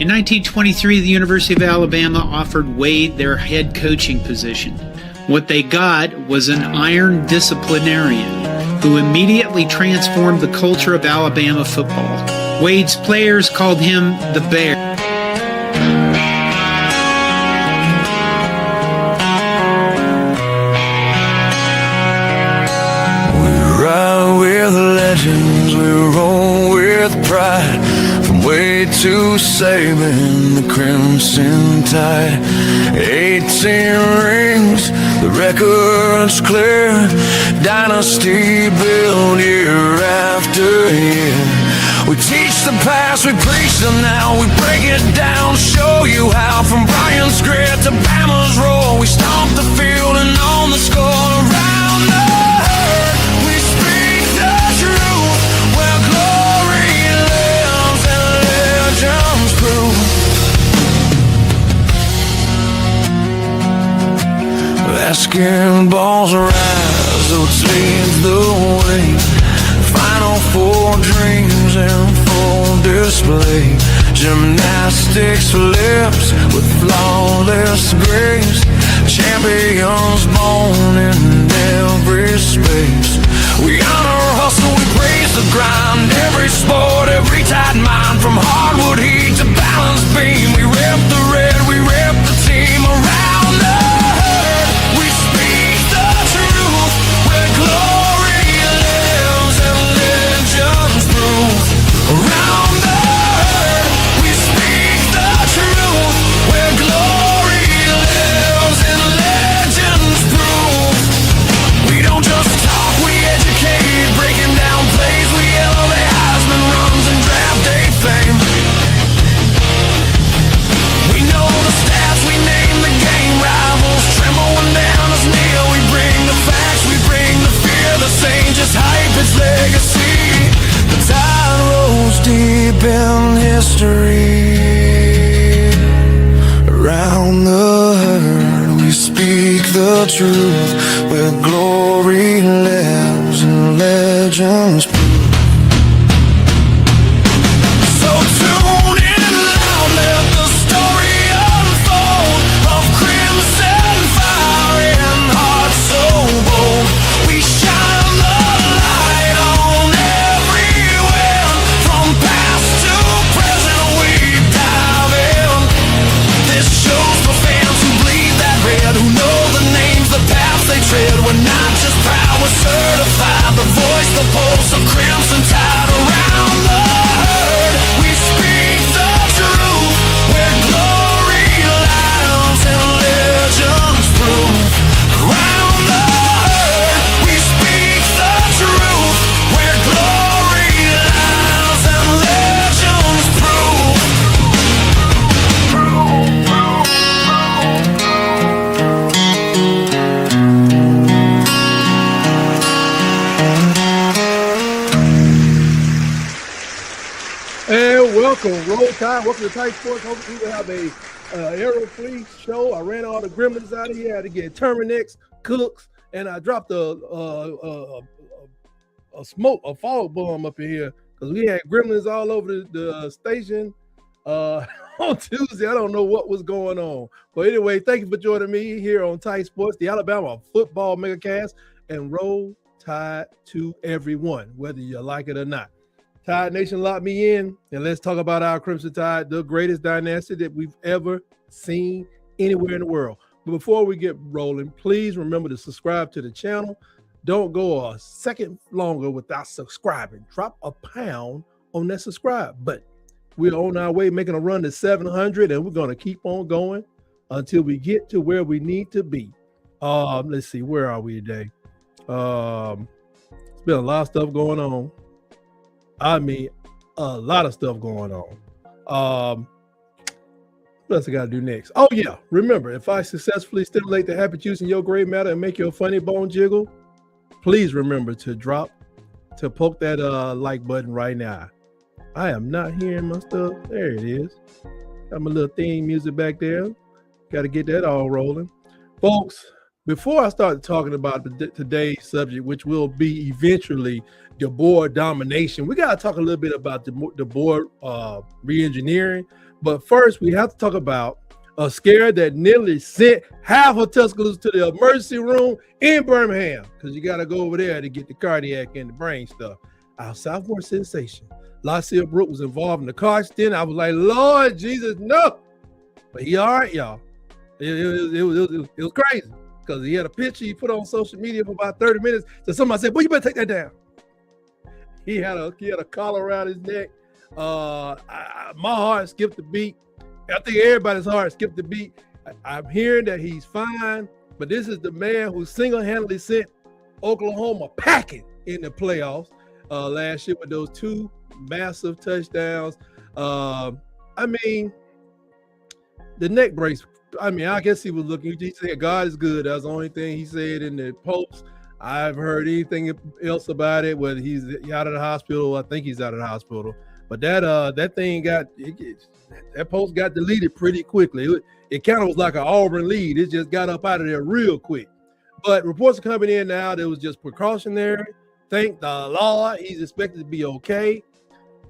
In 1923, the University of Alabama offered Wade their head coaching position. What they got was an iron disciplinarian who immediately transformed the culture of Alabama football. Wade's players called him the Bear. We ride with legends, we roll with pride. From Wade to Saban, the Crimson Tide. 18 rings, the record's clear. Dynasty built year after year. We teach the past, we preach the now. We break it down, show you how. From Bryant's grit to Bama's roar, we stomp the field and on the score. Around the herd, we speak the truth. Where glory lives and legends prove. Basketball's rise, so it leads the way. Final four dreams in full display. Gymnastics flips with flawless grace. Champions born in every space. We honor hustle, we praise the grind. Every sport, every tight mind. From hardwood heat to balance beam. We rep the red, we rep the team. Around the herd, we speak the truth. Where glory lives and legends prove. Around the herd, we speak the truth. Where glory lives and legends prove. We don't just talk, we educate. Breaking down plays, we elevate Heisman runs and draft day fame. We know the stats, we name the game. Rivals tremble when down is near. We bring the facts, we bring the fear. The same just hype its legacy. The tide rolls deep in history. Around the herd, we speak the truth. Where glory lives and legends prove. So tune in loud, let the story unfold. Of crimson fire and heart so bold. We shine the light on every wind. From past to present we dive in. This show's for fans who bleed that red. Who know the names, the paths they tread. We're not just proud, we're certified. The voice, the pulse of Crimson Tide. Around the herd, we speak the truth. Where glory lies and legends prove. Around the herd, we speak the truth. Where glory lies and legends prove. And welcome, Roll Tide. Welcome to Tight Sports. Hopefully we have a Aero Free show. I ran all the gremlins out of here. I had to get Terminex, Cooks, and I dropped a fog bomb up in here because we had gremlins all over the station on Tuesday. I don't know what was going on. But anyway, thank you for joining me here on Tight Sports, the Alabama Football Megacast, and Roll Tide to everyone, whether you like it or not. Tide Nation, lock me in, and let's talk about our Crimson Tide, the greatest dynasty that we've ever seen anywhere in the world. But before we get rolling, please remember to subscribe to the channel. Don't go a second longer without subscribing. Drop a pound on that subscribe button. We're on our way making a run to 700, and we're going to keep on going until we get to where we need to be. Let's see, where are we today? It's been a lot of stuff going on. I mean, a lot of stuff going on. What else I got to do next? Oh, yeah. Remember, if I successfully stimulate the happy juice in your gray matter and make your funny bone jiggle, please remember to poke that like button right now. I am not hearing my stuff. There it is. Got my little theme music back there. Got to get that all rolling. Folks, before I start talking about today's subject, which will be eventually DeBoer domination, we got to talk a little bit about DeBoer re-engineering. But first, we have to talk about a scare that nearly sent half of Tuscaloosa to the emergency room in Birmingham, because you got to go over there to get the cardiac and the brain stuff. Our sophomore sensation, Lacia Brooks, was involved in the car accident. I was like, Lord Jesus, no. But he all right, y'all. It was crazy, because he had a picture he put on social media for about 30 minutes. So somebody said, boy, you better take that down. He had a collar around his neck. My heart skipped a beat. I think everybody's heart skipped a beat. I'm hearing that he's fine, but this is the man who single-handedly sent Oklahoma packing in the playoffs last year with those 2 massive touchdowns. I mean, the neck brace, I guess he was looking, he said God is good. That's the only thing he said in the post. I've heard anything else about it, whether he's out of the hospital. I think he's out of the hospital. But that thing that post got deleted pretty quickly. It kind of was like an Auburn lead. It just got up out of there real quick. But reports are coming in now. It was just precautionary. Thank the Lord. He's expected to be okay.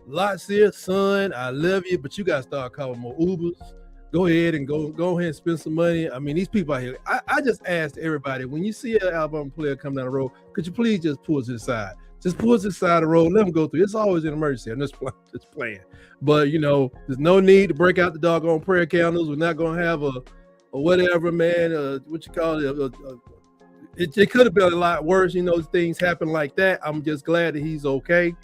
Lacia, son, I love you, but you got to start calling more Ubers. Go ahead and go ahead and spend some money. I mean, these people out here, I just asked everybody, when you see an Alabama player come down the road, could you please just pull to the side? Just pull to the side of the road, let them go through. It's always an emergency. I'm just playing. But, there's no need to break out the doggone prayer candles. We're not going to have a whatever, man, what you call it. It could have been a lot worse. Things happen like that. I'm just glad that he's okay.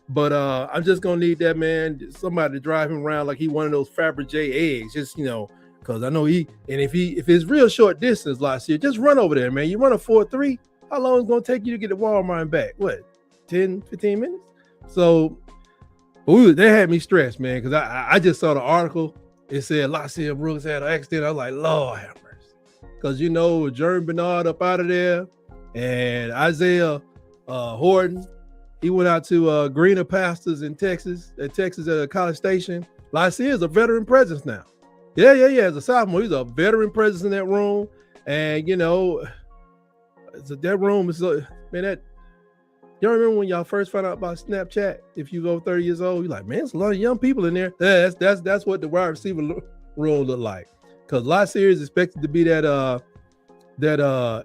But I'm just gonna need that man, somebody to drive him around like he one of those Fabergé eggs, just because I know if it's real short distance, last year, just run over there, man. You run a 4.3, how long is it gonna take you to get to Walmart and back? What, 10-15 minutes? So they had me stressed, man, because I just saw the article. It said Lacia Brooks had an accident. I was like, Lord have mercy, because Jeremy Bernard up out of there, and Isaiah Horton. He went out to greener pastures in Texas at College Station. Lacia is a veteran presence now. Yeah. As a sophomore, he's a veteran presence in that room. And, that room is, man, y'all remember when y'all first found out about Snapchat? If you go 30 years old, you're like, man, there's a lot of young people in there. Yeah, that's what the wide receiver room looked like. Because Lacia is expected to be that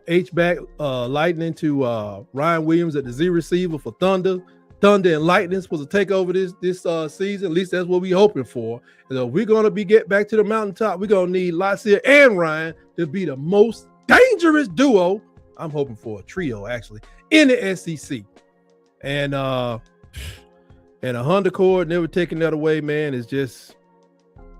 H-back Lightning to Ryan Williams at the Z receiver for Thunder. Thunder and Lightning supposed to take over this season. At least that's what we're hoping for. And if we're going to get back to the mountaintop, we're going to need Lacia and Ryan to be the most dangerous duo. I'm hoping for a trio, actually, in the SEC. And a Honda Accord, never taking that away, man, is just...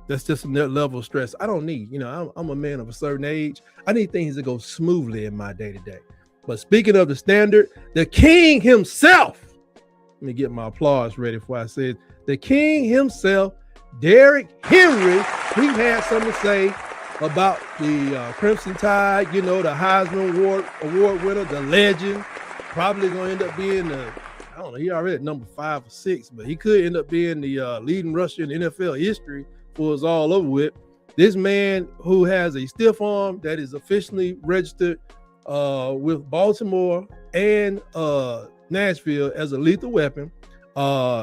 That's just a level of stress I don't need. I'm a man of a certain age. I need things to go smoothly in my day-to-day. But speaking of the standard, the king himself, let me get my applause ready before I say it. The king himself, Derrick Henry, he had something to say about the Crimson Tide, the Heisman Award winner, the legend, probably going to end up being he already at number 5 or 6, but he could end up being the leading rusher in NFL history. Was all over with. This man who has a stiff arm that is officially registered with Baltimore and Nashville as a lethal weapon.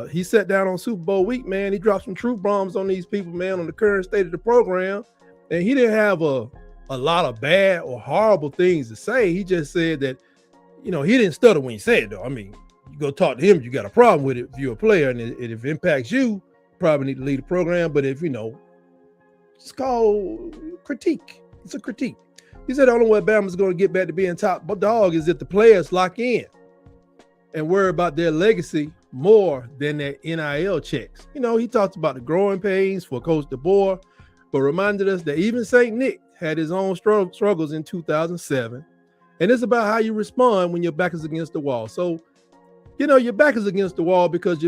He sat down on Super Bowl week, man. He dropped some truth bombs on these people, man, on the current state of the program. And he didn't have a lot of bad or horrible things to say. He just said that, he didn't stutter when he said it, though. I mean, you go talk to him, you got a problem with it if you're a player, and if it impacts you, probably need to lead the program. But if it's called critique. It's a critique. He said the only way Bama's going to get back to being top dog is if the players lock in and worry about their legacy more than their NIL checks. He talked about the growing pains for Coach DeBoer, but reminded us that even St. Nick had his own struggles in 2007. And it's about how you respond when your back is against the wall. So, your back is against the wall because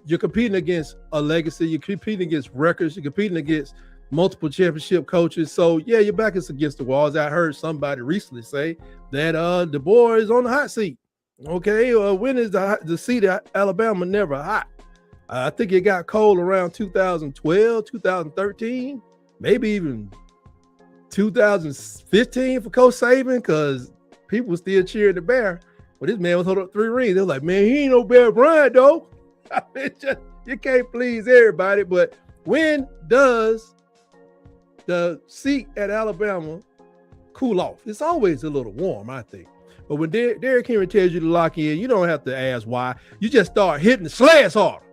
you're competing against a legacy. You're competing against records. You're competing against multiple championship coaches. So, yeah, your back is against the walls. I heard somebody recently say that DeBoer is on the hot seat. Okay, when is the seat at Alabama never hot? I think it got cold around 2012, 2013, maybe even 2015 for Coach Saban, because people were still cheering the Bear. But this man was holding up 3 rings. They was like, man, he ain't no Bear Bryant, though. You can't please everybody, but when does the seat at Alabama cool off? It's always a little warm, I think. But when Derrick Henry tells you to lock in, you don't have to ask why. You just start hitting the sleds harder.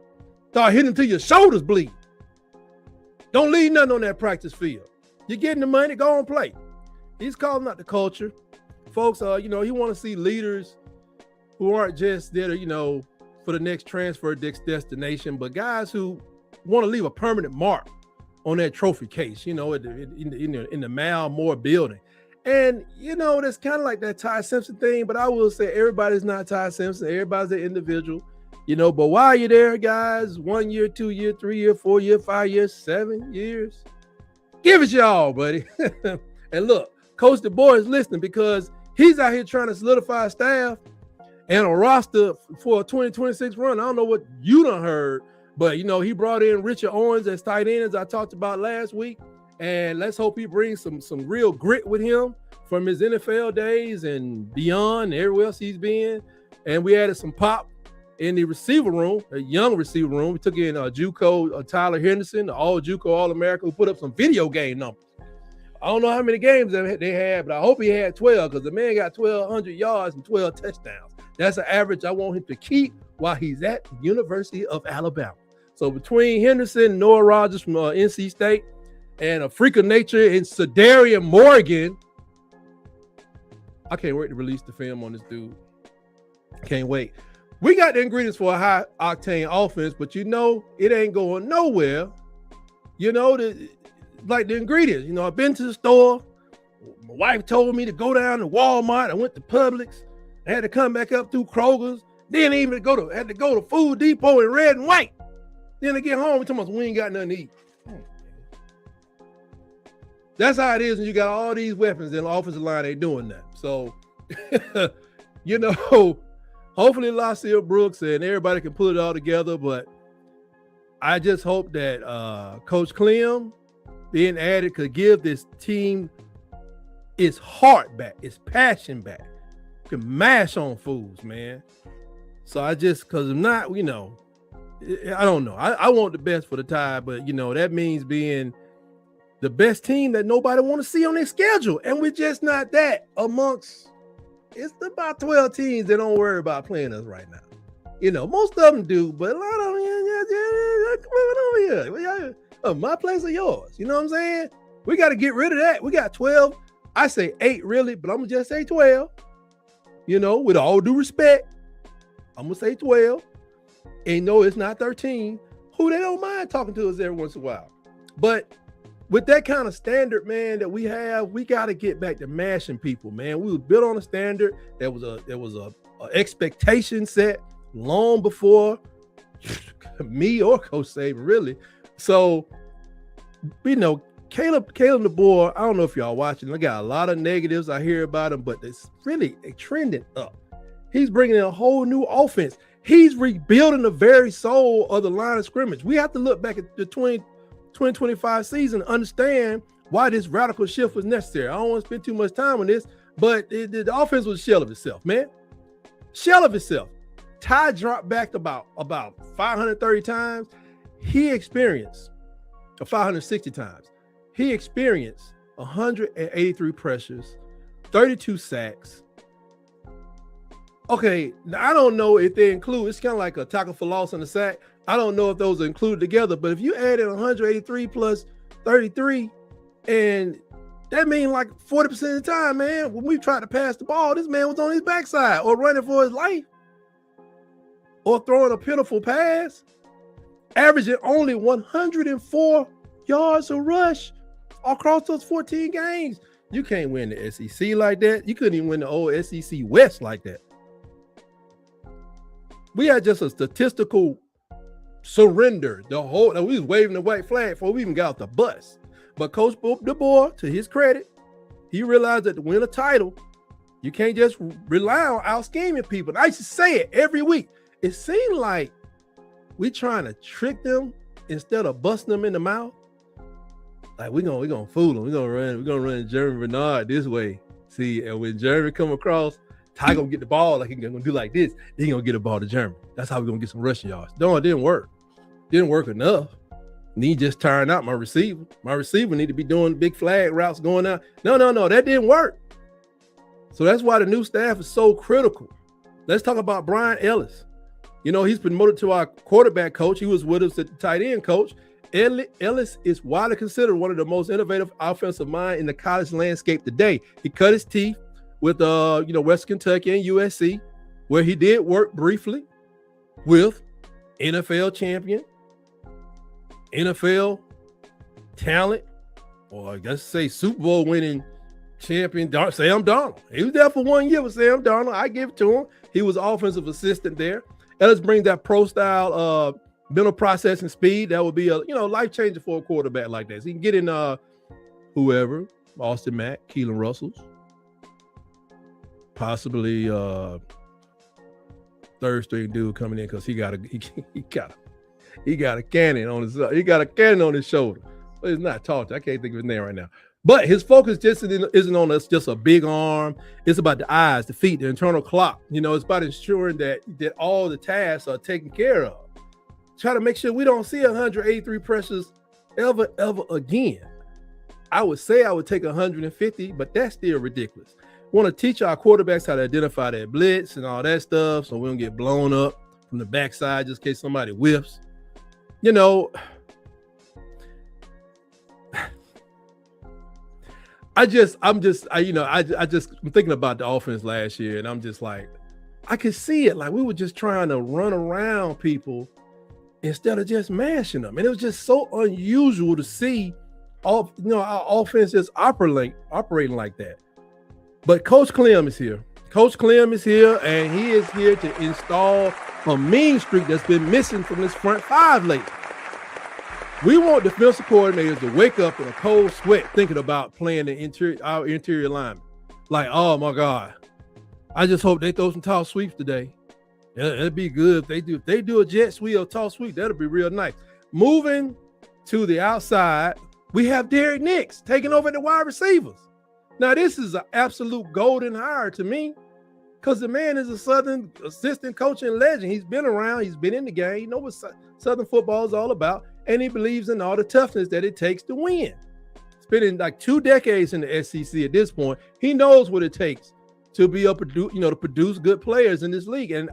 Start hitting until your shoulders bleed. Don't leave nothing on that practice field. You're getting the money, go and play. He's calling out the culture. Folks, you want to see leaders who aren't just there to, for the next transfer destination, but guys who want to leave a permanent mark on that trophy case, in the Mal Moore building. And, that's kind of like that Ty Simpson thing, but I will say everybody's not Ty Simpson. Everybody's an individual, but while you're there, guys, 1 year, 2 year, 3 year, 4 year, 5 years, 7 years, give it y'all, buddy. And look, Coach DeBoer is listening because he's out here trying to solidify a staff and a roster for a 2026 run. I don't know what you done heard, but, he brought in Richard Owens as tight end, as I talked about last week. And let's hope he brings some real grit with him from his NFL days and beyond, everywhere else he's been. And we added some pop in the receiver room, a young receiver room. We took in JUCO Tyler Henderson, the all-JUCO All-American, who put up some video game numbers. I don't know how many games they had, but I hope he had 12 because the man got 1,200 yards and 12 touchdowns. That's an average I want him to keep while he's at the University of Alabama. So between Henderson, Noah Rogers from NC State, and a freak of nature in Sadarian Morgan, I can't wait to release the film on this dude. Can't wait. We got the ingredients for a high-octane offense, but it ain't going nowhere. Like the ingredients. I've been to the store. My wife told me to go down to Walmart. I went to Publix. I had to come back up through Kroger's. Then had to go to Food Depot in red and white. Then to get home, we talking about we ain't got nothing to eat. That's how it is when you got all these weapons and the offensive line ain't doing that. So, hopefully Lassie Brooks and everybody can pull it all together. But I just hope that Coach Clem being added could give this team its heart back, its passion back. Can mash on fools, man. So because if not, I don't know. I want the best for the Tide, but that means being the best team that nobody want to see on their schedule. And we're just not that it's about 12 teams that don't worry about playing us right now. Most of them do, but a lot of them, come on over here. My place or yours. You know what I'm saying? We got to get rid of that. We got 12. I say 8 really, but I'm going to just say 12. With all due respect, I'm going to say 12. And no, it's not 13. Who they don't mind talking to us every once in a while. But with that kind of standard, man, that we have, we got to get back to mashing people, man. We was built on a standard. There was a expectation set long before me or Coach Saban, really. So, Caleb DeBoer, I don't know if y'all watching. I got a lot of negatives I hear about him, but it's really trending up. He's bringing in a whole new offense. He's rebuilding the very soul of the line of scrimmage. We have to look back at the 2025 season, understand why this radical shift was necessary. I don't want to spend too much time on this, but the offense was a shell of itself, man. Shell of itself. Ty dropped back about 530 times. He experienced 560 times. He experienced 183 pressures, 32 sacks. Okay, now I don't know if they include, it's kind of like a tackle for loss and a sack. I don't know if those are included together, but if you added 183 plus 33, and that means like 40% of the time, man, when we tried to pass the ball, this man was on his backside or running for his life or throwing a pitiful pass, averaging only 104 yards a rush across those 14 games. You can't win the SEC like that. You couldn't even win the old SEC West like that. We had just a statistical surrender. We was waving the white flag before we even got off the bus. But Coach DeBoer, to his credit, he realized that to win a title, you can't just rely on out-scheming people. And I used to say it every week. It seemed like we trying to trick them instead of busting them in the mouth. Like we're gonna fool them. We're gonna run Jeremy Bernard this way. See, and when Jeremy come across, Ty gonna get the ball like he's gonna do like this. Then he gonna get the ball to Jeremy. That's how we're gonna get some rushing yards. No, it didn't work. Didn't work enough. Need just tiring out my receiver. My receiver need to be doing big flag routes going out. No, that didn't work. So that's why the new staff is so critical. Let's talk about Brian Ellis. You know, he's been promoted to our quarterback coach. He was with us at the tight end coach. Ellis is widely considered one of the most innovative offensive minds in the college landscape today. He cut his teeth with West Kentucky and USC, where he did work briefly with NFL champion, NFL talent, or I guess say Super Bowl winning champion Sam Darnold. He was there for 1 year with Sam Darnold. I give it to him. He was offensive assistant there. Ellis brings that pro style mental processing speed that would be a life changer for a quarterback like that. So he can get in whoever, Austin Mack, Keelan Russells, possibly third string dude coming in because he got a cannon on his shoulder. But it's not taught. I can't think of his name right now. But his focus just isn't on us, just a big arm. It's about the eyes, the feet, the internal clock. It's about ensuring that all the tasks are taken care of. Try to make sure we don't see 183 pressures ever again. I would say I would take 150, but that's still ridiculous. Want to teach our quarterbacks how to identify their blitz and all that stuff so we don't get blown up from the backside just in case somebody whiffs. I'm thinking about the offense last year, and I'm just like, I could see it. Like we were just trying to run around people instead of just mashing them. And it was just so unusual to see our offense just operating like that. But Coach Clem is here. Coach Clem is here, and he is here to install a mean streak that's been missing from this front five lately. We want defensive coordinators to wake up in a cold sweat thinking about playing our interior linemen. Like, oh my God, I just hope they throw some toss sweeps today. It'd be good if they do a jet sweep or toss sweep. That'll be real nice. Moving to the outside, we have Derek Nix taking over the wide receivers. Now, this is an absolute golden hire to me because the man is a Southern assistant coaching legend. He's been around. He's been in the game. He knows what Southern football is all about, and he believes in all the toughness that it takes to win. Spending like 2 decades in the SEC at this point, he knows what it takes to be to produce good players in this league. And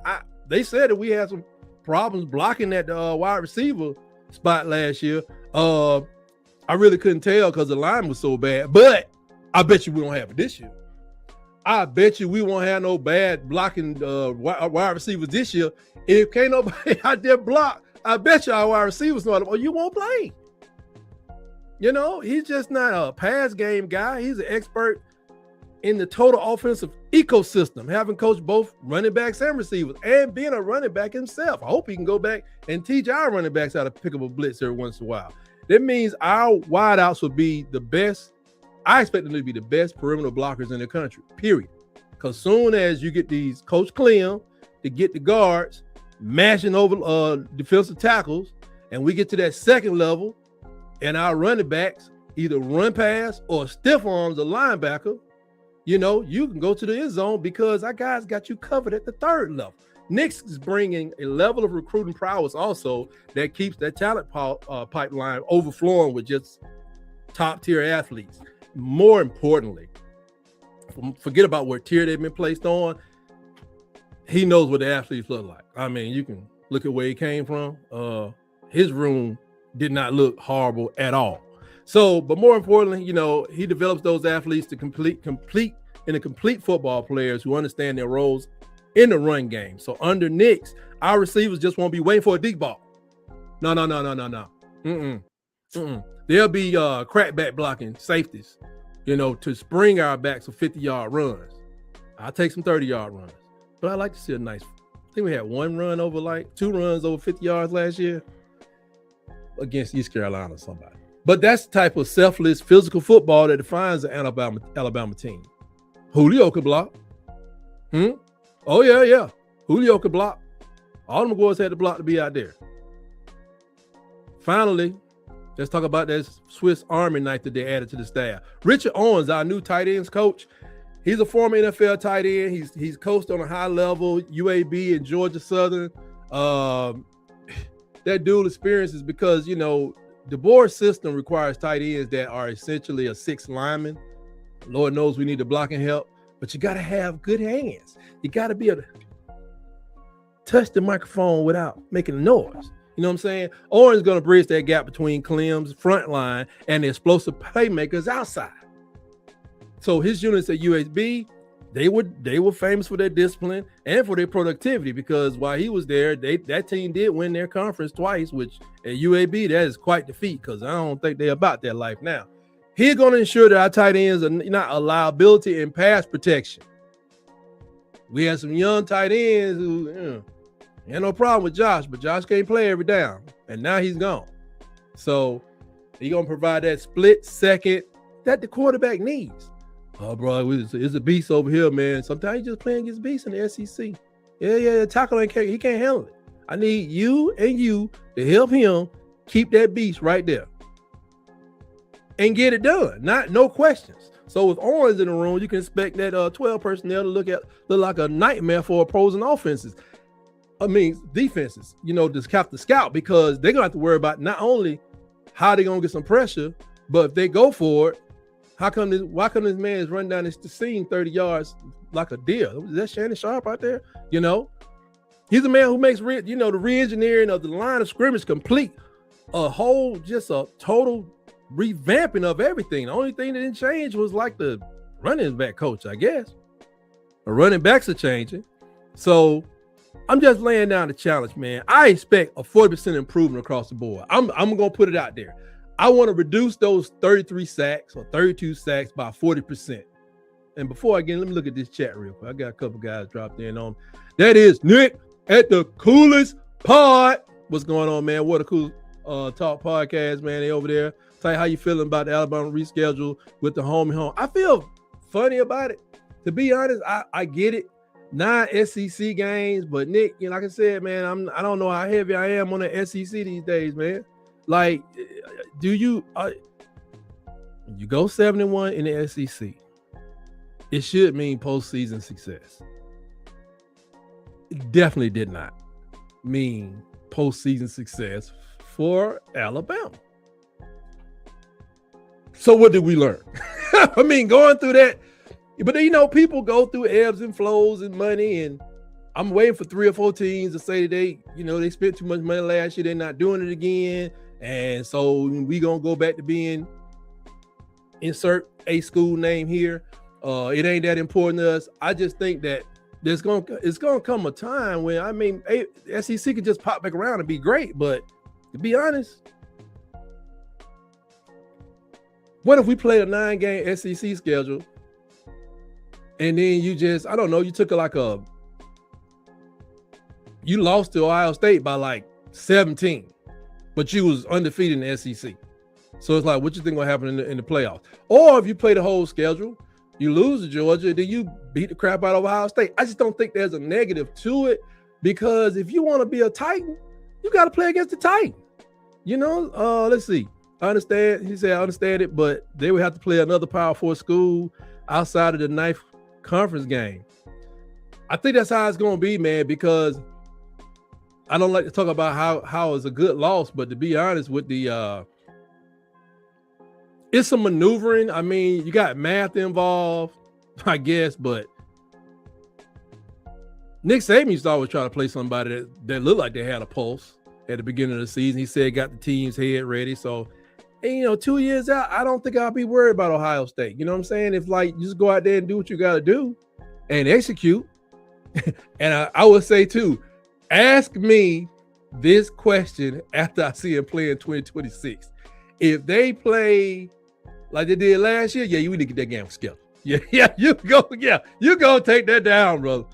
they said that we had some problems blocking that wide receiver spot last year. I really couldn't tell because the line was so bad, but I bet you we don't have it this year. I bet you we won't have no bad blocking wide receivers this year. If can't nobody out there block, I bet you our wide receivers know, you won't play. He's just not a pass game guy. He's an expert in the total offensive ecosystem, having coached both running backs and receivers and being a running back himself. I hope he can go back and teach our running backs how to pick up a blitz every once in a while. That means our wideouts will be the best. I expect them to be the best perimeter blockers in the country, period. Because soon as you get these Coach Clem to get the guards mashing over defensive tackles, and we get to that second level, and our running backs either run pass or stiff arms a linebacker, you can go to the end zone because our guys got you covered at the third level. Nix is bringing a level of recruiting prowess also that keeps that talent pipeline overflowing with just top-tier athletes. More importantly, forget about what tier they've been placed on. He knows what the athletes look like. I mean, you can look at where he came from. His room did not look horrible at all. So, but more importantly, he develops those athletes to complete football players who understand their roles in the run game. So under Nix, our receivers just won't be waiting for a deep ball. No. They'll be crackback blocking safeties, to spring our backs for 50-yard runs. I'll take some 30-yard runs. But I like to see a nice, I think we had 2 runs over 50 yards last year against East Carolina or somebody. But that's the type of selfless physical football that defines the Alabama team. Julio could block. Oh, yeah. Julio could block. All them boys had to block to be out there. Finally, let's talk about that Swiss Army knife that they added to the staff. Richard Owens, our new tight ends coach. He's a former NFL tight end. He's coached on a high level, UAB and Georgia Southern. That dual experience is because, DeBoer system requires tight ends that are essentially a 6 lineman. Lord knows we need the blocking help, but you got to have good hands. You got to be able to touch the microphone without making a noise. You know what I'm saying? Owen's going to bridge that gap between Clem's front line and the explosive playmakers outside. So his units at USB, they were famous for their discipline and for their productivity, because while he was there, that team did win their conference twice, which at UAB, that is quite the feat, because I don't think they're about that life now. He's going to ensure that our tight ends are not a liability in pass protection. We had some young tight ends who, ain't no problem with Josh, but Josh can't play every down, and now he's gone. So he's going to provide that split second that the quarterback needs. Oh, bro, it's a beast over here, man. Sometimes you just playing against beasts in the SEC. Yeah, tackle he can't handle it. I need you and you to help him keep that beast right there and get it done. No questions. So with Owens in the room, you can expect that 12 personnel to look like a nightmare for opposing offenses. I mean, defenses, just have to scout, because they're going to have to worry about not only how they're going to get some pressure, but if they go for it, why come this man is running down the seam 30 yards like a deer? Is that Shannon Sharp out there? He's a man who makes the re-engineering of the line of scrimmage complete. Just a total revamping of everything. The only thing that didn't change was like the running back coach, I guess. The running backs are changing. So I'm just laying down the challenge, man. I expect a 40% improvement across the board. I'm going to put it out there. I want to reduce those 33 sacks or 32 sacks by 40%. And before let me look at this chat real quick. I got a couple guys dropped in on. That is Nick at the Coolest Pod. What's going on, man? What a cool talk podcast, man. They over there. Tell you how you feeling about the Alabama reschedule with the home. I feel funny about it. To be honest, I get it. 9 SEC games, but Nick, like I said, man, I don't know how heavy I am on the SEC these days, man. Like, you go 7-1 in the SEC, it should mean postseason success. It definitely did not mean postseason success for Alabama. So what did we learn? I mean, going through that, but people go through ebbs and flows and money, and I'm waiting for 3 or 4 teams to say that they spent too much money last year, they're not doing it again. And so we gonna go back to being insert a school name here. It ain't that important to us. I just think that it's gonna come a time when SEC could just pop back around and be great. But to be honest, what if we played a 9-game SEC schedule and then you took you lost to Ohio State by like 17. But you was undefeated in the SEC. So it's like, what you think gonna happen in the playoffs? Or if you play the whole schedule, you lose to Georgia, then you beat the crap out of Ohio State. I just don't think there's a negative to it, because if you want to be a Titan, you got to play against the Titan. Let's see. I understand. He said, I understand it, but they would have to play another Power 4 school outside of the 9th conference game. I think that's how it's going to be, man, because I don't like to talk about how it's a good loss, but to be honest with it's some maneuvering. I mean, you got math involved, I guess, but Nick Saban used to always try to play somebody that looked like they had a pulse at the beginning of the season. He said got the team's head ready. So, 2 years out, I don't think I'll be worried about Ohio State. You know what I'm saying? If you just go out there and do what you got to do and execute. And I would say too, ask me this question after I see him play in 2026. If they play like they did last year, you need to get that game scheduled. You go take that down, brother.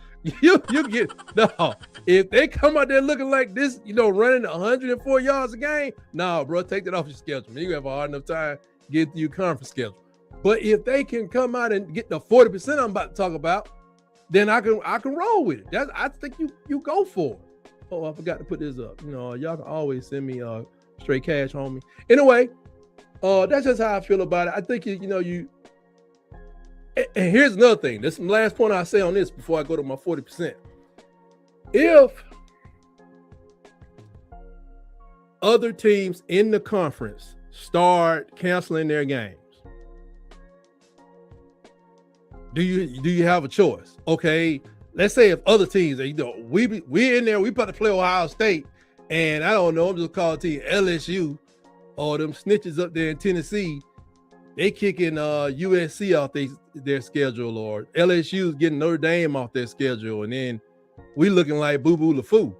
You get no. If they come out there looking like this, running 104 yards a game, no, bro, take that off your schedule. You have a hard enough time getting through your conference schedule. But if they can come out and get the 40% I'm about to talk about, then I can roll with it. I think you go for it. Oh, I forgot to put this up. Y'all can always send me straight cash, homie. Anyway, that's just how I feel about it. I think you. And here's another thing. This is the last point I'll say on this before I go to my 40%. If other teams in the conference start canceling their games, do you have a choice? Okay, let's say if other teams, we're in there, we about to play Ohio State, and I don't know, I'm just calling team LSU or them snitches up there in Tennessee, they kicking USC off their schedule, or LSU's getting Notre Dame off their schedule, and then we looking like boo-boo la foo.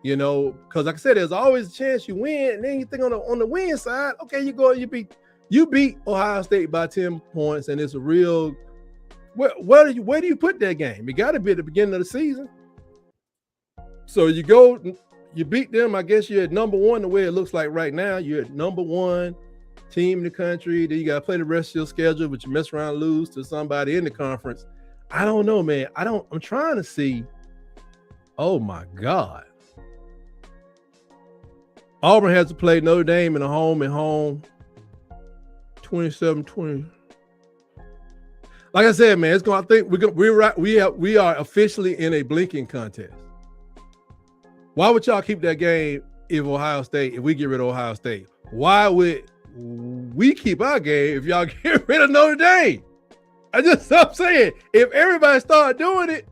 Because like I said, there's always a chance you win, and then you think on the win side, okay, you beat Ohio State by 10 points, and it's a real where do you put that game? It got to be at the beginning of the season. So you beat them. I guess you're at number one the way it looks like right now. You're at number one team in the country. Then you got to play the rest of your schedule, but you mess around and lose to somebody in the conference. I don't know, man. I'm trying to see. Oh my God. Auburn has to play Notre Dame in a home 27-20. Like I said, man, I think we are officially in a blinking contest. Why would y'all keep that game if we get rid of Ohio State? Why would we keep our game if y'all get rid of Notre Dame? I'm saying, if everybody start doing it,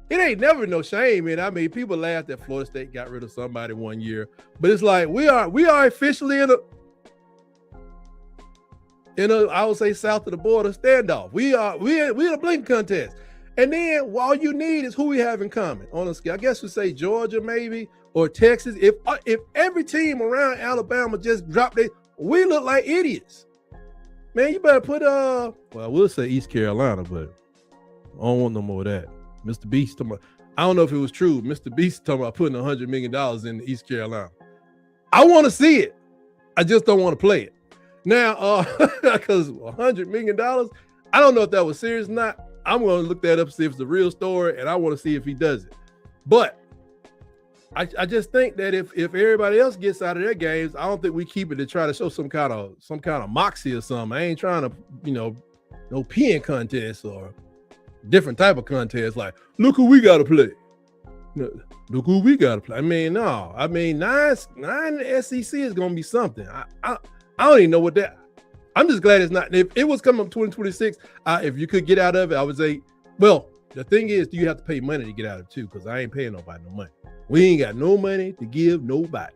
it ain't never no shame. And I mean, people laughed that Florida State got rid of somebody one year, but it's like we are officially in a I would say south of the border standoff. We're in a blinking contest. And then all you need is who we have in common on a scale. I guess we say Georgia maybe or Texas. If every team around Alabama just dropped it, we look like idiots. Man, you better put we'll say East Carolina, but I don't want no more of that. Mr. Beast talking about, I don't know if it was true. Mr. Beast talking about putting $100 million in East Carolina. I want to see it. I just don't want to play it. Now, because $100 million, I don't know if that was serious or not. I'm going to look that up, see if it's a real story, and I want to see if he does it. But I just think that if everybody else gets out of their games, I don't think we keep it to try to show some kind of moxie or something. I ain't trying to, no peeing contest or different type of contest. Like, look who we got to play. Look who we got to play. I mean, no. I mean, nine in the SEC is going to be something. I don't even know what that. I'm just glad it's not. If it was coming up 2026, if you could get out of it, I would say, well, the thing is, you have to pay money to get out of it too, because I ain't paying nobody no money. We ain't got no money to give nobody.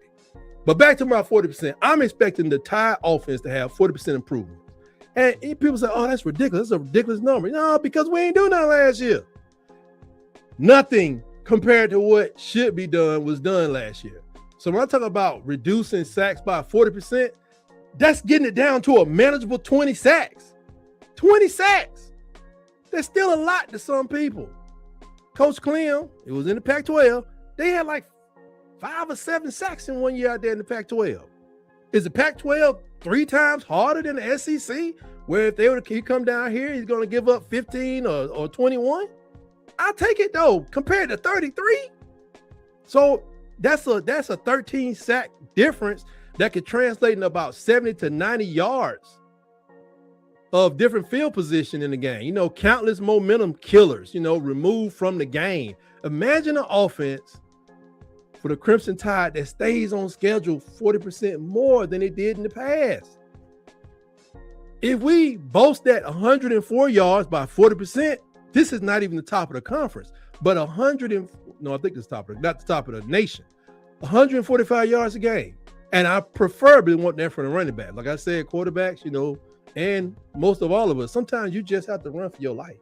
But back to my 40%, I'm expecting the Tide offense to have 40% improvement. And people say, oh, that's ridiculous. That's a ridiculous number. No, because we ain't doing that last year. Nothing compared to what should be done was done last year. So when I talk about reducing sacks by 40%, that's getting it down to a manageable 20 sacks. 20 sacks. That's still a lot to some people. Coach Clem, it was in the Pac-12. They had like 5 or 7 sacks in one year out there in the Pac-12. Is the Pac-12 3 times harder than the SEC? Where if he come down here, he's going to give up 15 or 21? I'll take it though, compared to 33. So that's a 13 sack difference that could translate in about 70 to 90 yards of different field position in the game. Countless momentum killers, removed from the game. Imagine an offense for the Crimson Tide that stays on schedule 40% more than it did in the past. If we boast that 104 yards by 40%, this is not even the top of the conference, but I think it's not the top of the nation. 145 yards a game. And I preferably want that for the running back. Like I said, quarterbacks, and most of all of us, sometimes you just have to run for your life.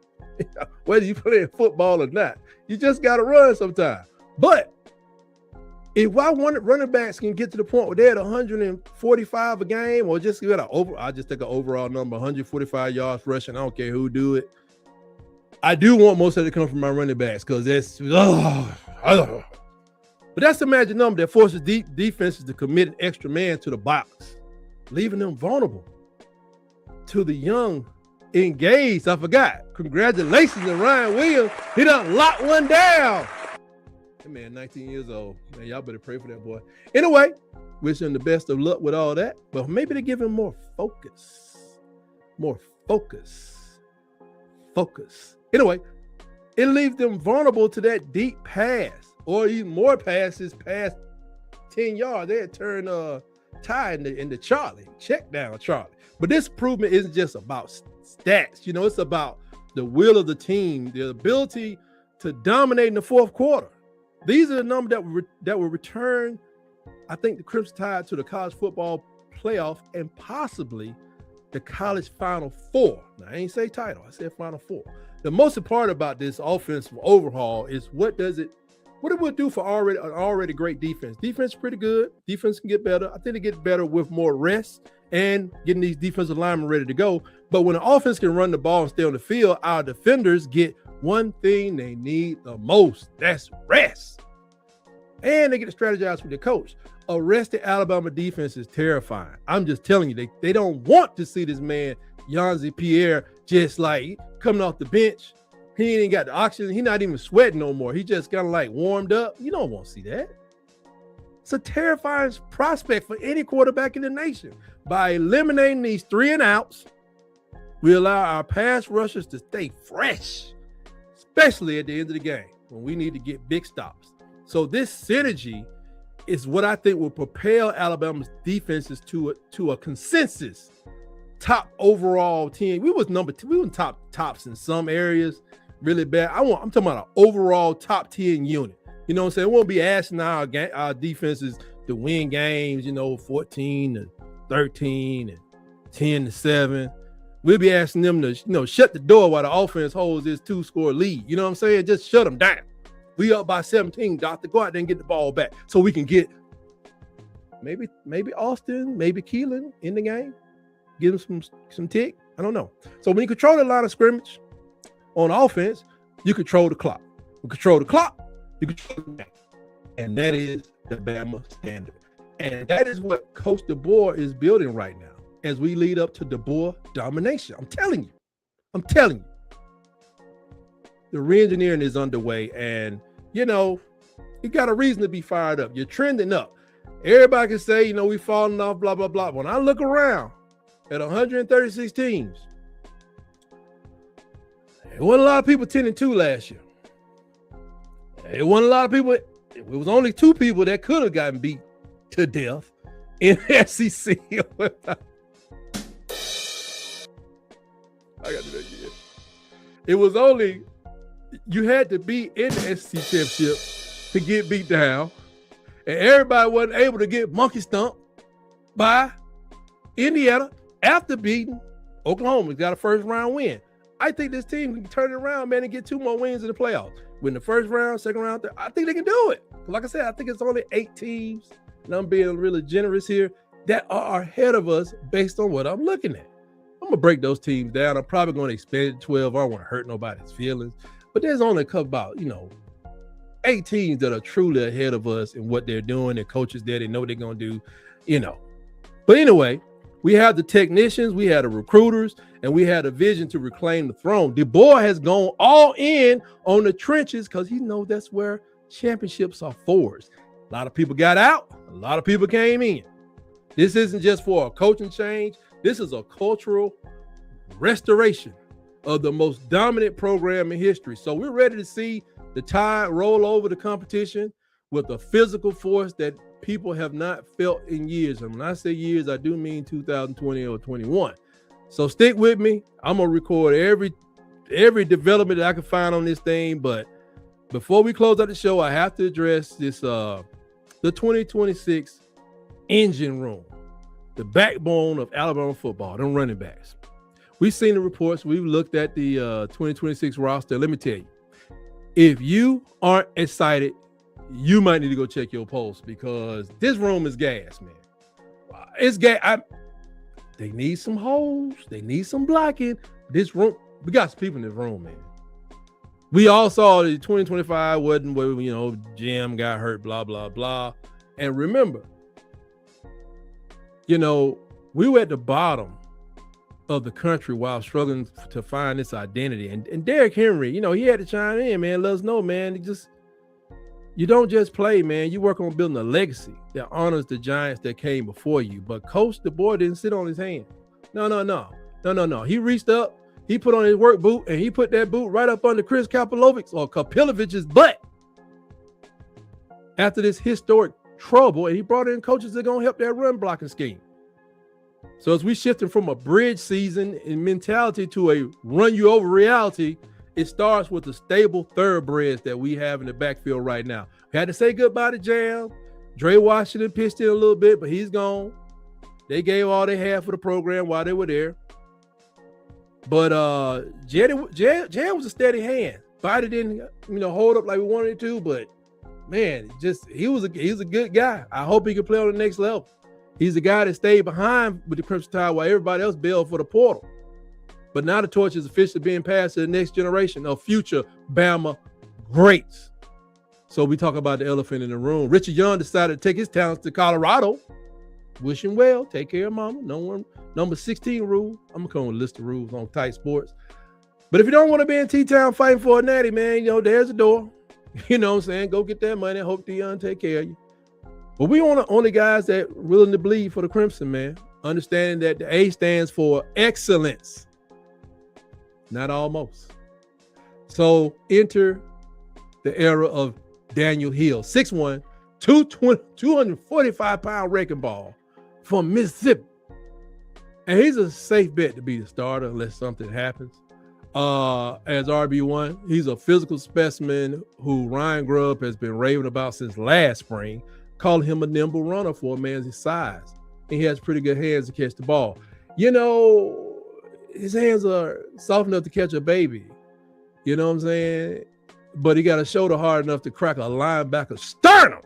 Whether you play football or not, you just got to run sometimes. But if I wanted running backs can get to the point where they're at 145 a game, or just get I just take an overall number, 145 yards rushing. I don't care who do it. I do want most of it to come from my running backs because that's But that's the magic number that forces defenses to commit an extra man to the box, leaving them vulnerable to the young engaged. I forgot. Congratulations to Ryan Williams. He done locked one down. That man, 19 years old. Man, y'all better pray for that boy. Anyway, wish him the best of luck with all that. But maybe they give him more focus. More focus. Focus. Anyway, it leaves them vulnerable to that deep pass, or even more passes past 10 yards, they had turned Ty into Charlie, check down Charlie. But this improvement isn't just about stats. You know, it's about the will of the team, the ability to dominate in the fourth quarter. These are the numbers that will return, I think, the Crimson Tide to the college football playoff and possibly the college Final Four. Now, I ain't say title, I said Final Four. The most important about this offensive overhaul is what it will do for an already great defense. Defense is pretty good. Defense can get better. I think it gets better with more rest and getting these defensive linemen ready to go. But when the offense can run the ball and stay on the field, our defenders get one thing they need the most. That's rest. And they get to strategize with their coach. A rested Alabama defense is terrifying. I'm just telling you, they don't want to see this man, Yanzi Pierre, just like coming off the bench. He ain't got the oxygen. He's not even sweating no more. He just kind of like warmed up. You don't want to see that. It's a terrifying prospect for any quarterback in the nation. By eliminating these 3 and outs, we allow our pass rushers to stay fresh, especially at the end of the game when we need to get big stops. So this synergy is what I think will propel Alabama's defenses to a consensus top overall team. We was number 2. We were tops in some areas, really bad. I'm talking about an overall top 10 unit. You know what I'm saying? We won't be asking our defenses to win games, 14-13 and 10-7. We'll be asking them to, shut the door while the offense holds this 2-score lead. You know what I'm saying? Just shut them down. We up by 17, doctor. Go out there and get the ball back so we can get maybe Austin, maybe Keelan in the game. Give him some tick. I don't know. So when you control the line of scrimmage on offense, you control the clock. You control the clock, you control the game. And that is the Bama standard. And that is what Coach DeBoer is building right now as we lead up to DeBoer domination. I'm telling you. The re-engineering is underway, and, you got a reason to be fired up. You're trending up. Everybody can say, we falling off, blah, blah, blah. When I look around at 136 teams, there wasn't a lot of people 10-2 last year. There wasn't a lot of people. It was only 2 people that could have gotten beat to death in the SEC. I got to do that again. It was only, you had to be in the SEC championship to get beat down, and everybody wasn't able to get monkey stomped by Indiana after beating Oklahoma. It's got a first round win. I think this team can turn it around, man, and get 2 more wins in the playoffs. Win the first round, second round, I think they can do it. Like I said, I think it's only 8 teams, and I'm being really generous here, that are ahead of us based on what I'm looking at. I'm going to break those teams down. I'm probably going to expand it to 12. I don't want to hurt nobody's feelings. But there's only a couple about, 8 teams that are truly ahead of us in what they're doing. Their coaches there, they know what they're going to do, But anyway, we have the technicians, we have the recruiters, and we had a vision to reclaim the throne. DeBoer has gone all in on the trenches because he knows that's where championships are forged. A lot of people got out. A lot of people came in. This isn't just for a coaching change. This is a cultural restoration of the most dominant program in history. So we're ready to see the Tide roll over the competition with a physical force that people have not felt in years. And when I say years, I do mean 2020 or 21. So stick with me. I'm going to record every development that I can find on this thing. But before we close out the show, I have to address this, the 2026 engine room, the backbone of Alabama football, them running backs. We've seen the reports. We've looked at the 2026 roster. Let me tell you, if you aren't excited, you might need to go check your pulse because this room is gas, man. It's gas. They need some holes. They need some blocking. This room, we got some people in this room, man. We all saw the 2025 wasn't where, Jim got hurt, blah, blah, blah. And remember, we were at the bottom of the country while struggling to find this identity. And Derrick Henry, he had to chime in, man. Let us know, man. You don't just play, man. You work on building a legacy that honors the giants that came before you. But Coach DeBoer didn't sit on his hand. No. He reached up, he put on his work boot, and he put that boot right up under Chris Kapilovich's butt. After this historic trouble, and he brought in coaches that are going to help that run blocking scheme. So as we shifting from a bridge season in mentality to a run you over reality, it starts with the stable thoroughbreds that we have in the backfield right now. We had to say goodbye to Jam. Dre Washington pitched in a little bit, but he's gone. They gave all they had for the program while they were there. But Jam was a steady hand. Body didn't, hold up like we wanted it to, but man, he was a good guy. I hope he can play on the next level. He's the guy that stayed behind with the Crimson Tide while everybody else bailed for the portal. But now the torch is officially being passed to the next generation of future Bama greats. So we talk about the elephant in the room. Richard Young decided to take his talents to Colorado. Wish him well. Take care of mama. No one. Number 16 rule. I'm going to come with a list of rules on Tight Sports. But if you don't want to be in T-Town fighting for a natty, man, there's a door. You know what I'm saying? Go get that money. Hope Deion take care of you. But we want the only guys that willing to bleed for the Crimson, man. Understanding that the A stands for excellence. Not almost. So enter the era of Daniel Hill. 6'1", 245-pound wrecking ball from Mississippi. And he's a safe bet to be the starter unless something happens. As RB1, he's a physical specimen who Ryan Grubb has been raving about since last spring, calling him a nimble runner for a man's size. And he has pretty good hands to catch the ball. His hands are soft enough to catch a baby. You know what I'm saying? But he got a shoulder hard enough to crack a linebacker's sternum.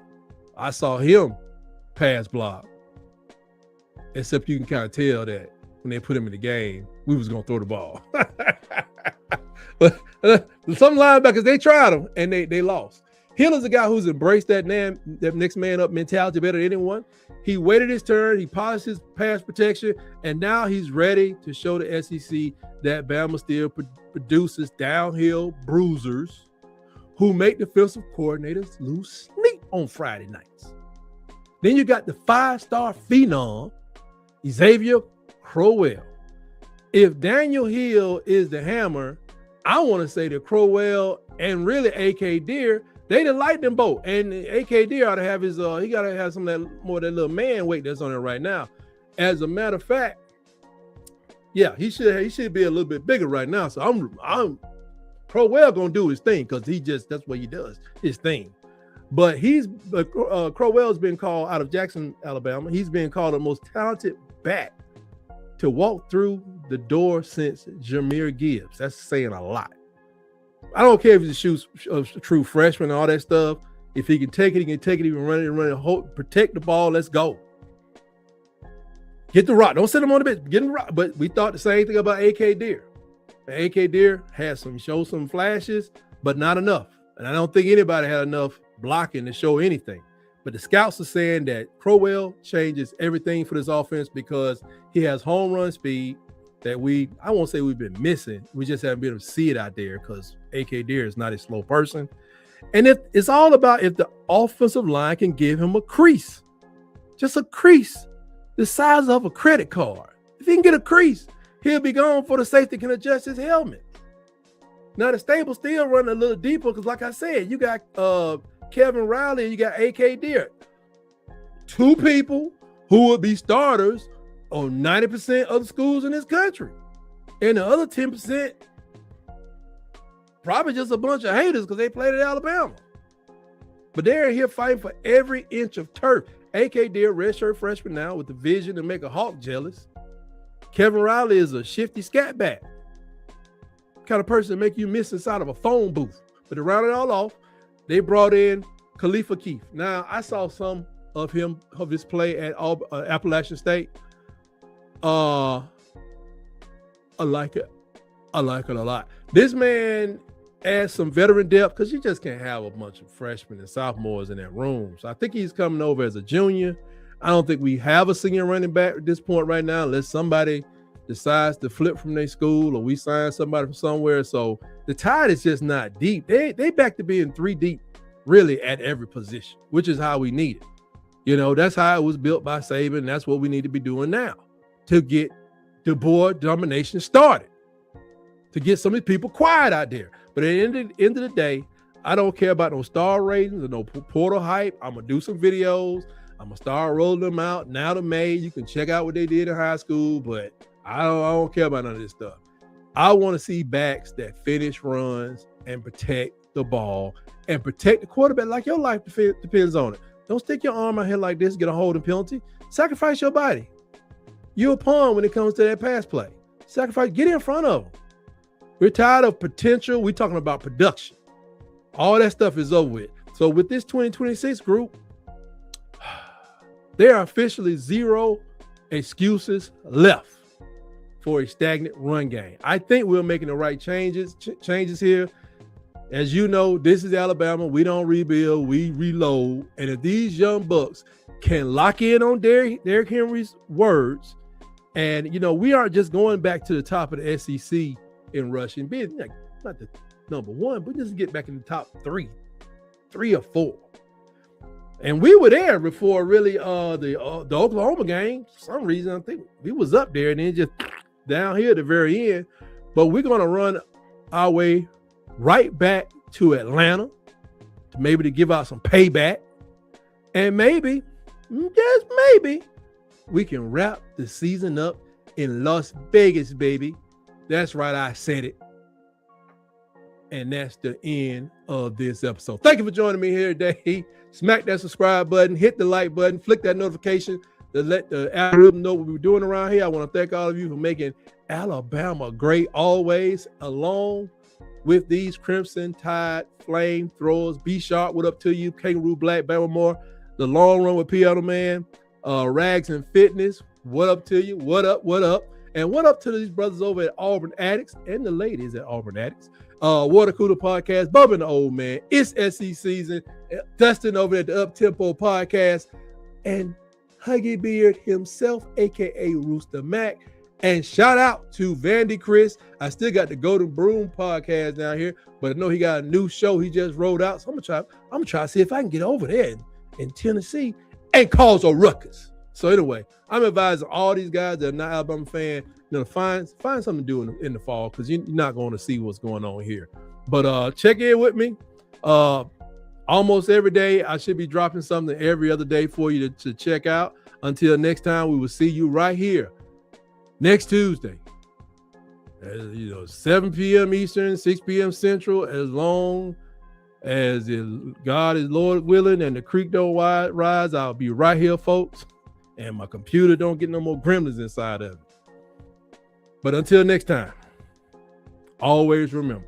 I saw him pass block. Except you can kind of tell that when they put him in the game, we was going to throw the ball. But some linebackers, they tried him and they lost. Hill is a guy who's embraced that next man up mentality better than anyone. He waited his turn, he polished his pass protection, and now he's ready to show the SEC that Bama still produces downhill bruisers who make defensive coordinators lose sleep on Friday nights. Then you got the 5-star phenom, Xavier Crowell. If Daniel Hill is the hammer, I want to say that Crowell and really AK Deer, they done light them both. And AK Deer ought to have he got to have some of that more of that little man weight that's on it right now. As a matter of fact, yeah, he should be a little bit bigger right now. So I'm Crowell gonna do his thing because that's what he does, his thing. But Crowell's been called out of Jackson, Alabama. He's been called the most talented back to walk through the door since Jahmyr Gibbs. That's saying a lot. I don't care if he's a true freshman and all that stuff. If he can take it, he can take it. He can run it, protect the ball. Let's go. Get the rock. Don't sit him on the bench. Get him the rock. But we thought the same thing about AK Deer. And AK Deer showed some flashes, but not enough. And I don't think anybody had enough blocking to show anything. But the scouts are saying that Crowell changes everything for this offense because he has home run speed that I won't say we've been missing. We just haven't been able to see it out there because AK Deer is not a slow person. And it's all about if the offensive line can give him a crease, just a crease the size of a credit card. If he can get a crease, he'll be gone before the safety can adjust his helmet. Now the stable still running a little deeper because like I said, you got Kevin Riley and you got AK Deer. Two people who would be starters on 90% of the schools in this country. And the other 10%, probably just a bunch of haters because they played at Alabama. But they're here fighting for every inch of turf. AK Deer, redshirt freshman now with the vision to make a Hawk jealous. Kevin Riley is a shifty scat back. Kind of person to make you miss inside of a phone booth. But to round it all off, they brought in Khalifa Keith. Now, I saw some of his play at Appalachian State. I like it. I like it a lot. This man adds some veteran depth because you just can't have a bunch of freshmen and sophomores in that room. So I think he's coming over as a junior. I don't think we have a senior running back at this point right now, unless somebody decides to flip from their school or we sign somebody from somewhere. So the Tide is just not deep. They back to being 3 deep really at every position, which is how we need it. That's how it was built by Saban. That's what we need to be doing now to get DeBoer domination started, to get some of these people quiet out there. But at the end of the day, I don't care about no star ratings or no portal hype. I'm going to do some videos. I'm going to start rolling them out now to May. You can check out what they did in high school, but I don't care about none of this stuff. I want to see backs that finish runs and protect the ball and protect the quarterback like your life depends on it. Don't stick your arm out here like this, get a holding penalty. Sacrifice your body. You're a pawn when it comes to that pass play. Sacrifice, get in front of them. We're tired of potential. We're talking about production. All that stuff is over with. So with this 2026 group, there are officially 0 excuses left for a stagnant run game. I think we're making the right changes here. As you know, this is Alabama. We don't rebuild, we reload. And if these young bucks can lock in on Derrick Henry's words, and we aren't just going back to the top of the SEC in rushing, being not the number 1, but just get back in the top 3 or 4. And we were there before really the Oklahoma game. For some reason, I think we was up there and then just down here at the very end. But we're going to run our way right back to Atlanta to give out some payback. And maybe, just maybe, we can wrap the season up in Las Vegas, baby. That's right, I said it. And that's the end of this episode. Thank you for joining me here today. Smack that subscribe button, hit the like button, flick that notification to let the algorithm know what we're doing around here. I want to thank all of you for making Alabama great always, along with these Crimson Tide flamethrowers. Be sharp, what up to you? Kangaroo Black, Bama, the long run with Piano Man, Rags and Fitness, what up to you? What up? And what up to these brothers over at Auburn Addicts and the ladies at Auburn Addicts. Water Cooler Podcast, Bubba and the Old Man. It's SC season. Dustin over at the Up Tempo Podcast, and Huggy Beard himself, aka Rooster Mac. And shout out to Vandy Chris. I still got the Golden Broom Podcast down here, but I know he got a new show he just rolled out. So I'm gonna try to see if I can get over there in Tennessee and cause a ruckus. So anyway, I'm advising all these guys that are not Alabama fan, find something to do in the fall, because you're not going to see what's going on here. But check in with me. Almost every day, I should be dropping something every other day for you to check out. Until next time, we will see you right here next Tuesday. 7 p.m. Eastern, 6 p.m. Central, as long as God is Lord willing and the creek don't rise, I'll be right here, folks. And my computer don't get no more gremlins inside of it. But until next time, always remember,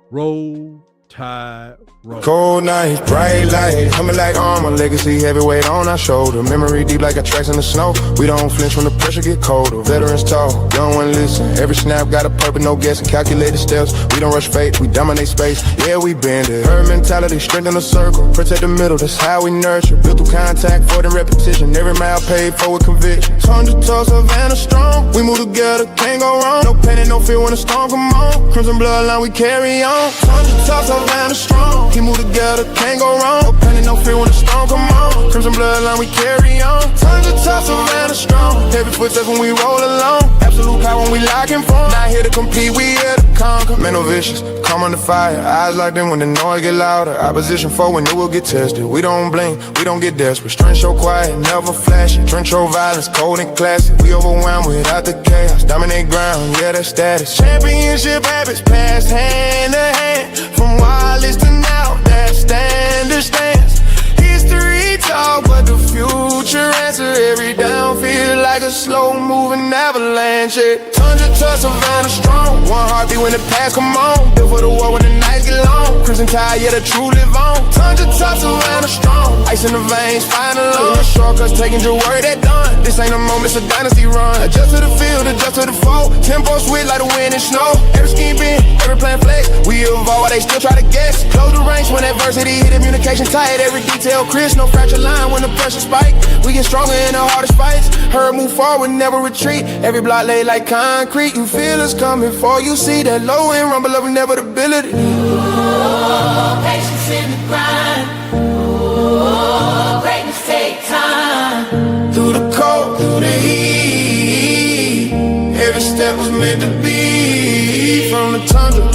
roll, tide, roll. Cold nights, bright lights, coming like armor, legacy heavyweight on our shoulder. Memory deep like a tracks in the snow. We don't flinch when the pressure get colder. Veterans talk, young one listen. Every snap got a purpose, no guessing. Calculated steps, we don't rush fate, we dominate space. Yeah, we bend it. Herd mentality, strength in the circle. Protect the middle, that's how we nurture. Built through contact, for the repetition. Every mile paid for with conviction. 100 toes, Savannah strong. We move together, can't go wrong. No pain and no fear when the storm come on. Crimson bloodline, we carry on. 100 toes, Savannah strong. We move together, can't go wrong. No pain and no fear when the storm come on. Crimson bloodline, we carry on. 100 toes, Savannah strong. Heavy footsteps when we roll along. Absolute power when we lock and form. Not here to compete, we here to conquer. Mental vicious, come under fire. Eyes like them when the noise get louder. Opposition foe when it will get tested. We don't blink, we don't get desperate. Strength show quiet, never flashing. Trench show violence, cold and classic. We overwhelmed without the chaos. Dominate ground, yeah, that's status. Championship habits passed hand to hand. From wireless to now, that standard stance. History talk, but the future answer. Every down feel like a slow-moving avalanche. 100 touch, Savannah strong. One heartbeat when the past come on. Built for the war when the nights get long. Crimson Tide, yeah, the true live on. 100 touch, Savannah strong. Ice in the veins, final on. Shortcuts taking your word at done. This ain't a moment, it's a dynasty run. Adjust to the field, adjust to the foe. Tempo switch like the wind and snow. Every scheme been, every plan flex. We evolve while they still try to guess. Close the range when adversity hit, communication tight. Every detail crisp, no fracture line when the pressure spike. We get stronger in the hardest fights. Herd move forward, never retreat. Every block laid like concrete. You feel us coming for you. See that low end rumble of inevitability. Ooh, patience in the grind. Ooh, greatness take time. Through the cold, through the heat. Every step was meant to be. From the tundra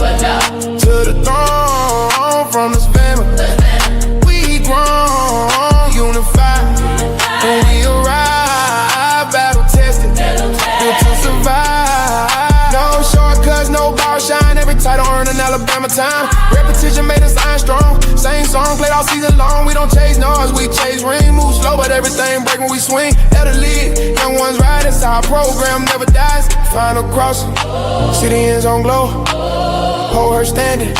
to the throne. Title earning Alabama time. Repetition made us iron strong. Same song played all season long. We don't chase noise, we chase ring. Move slow, but everything break when we swing. Let it lead, young ones ride. It's our program, never dies. Final crossing, city ends on glow. Hold her standing,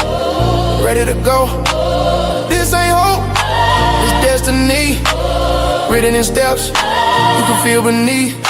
ready to go. This ain't hope, it's destiny. Written in steps, you can feel beneath.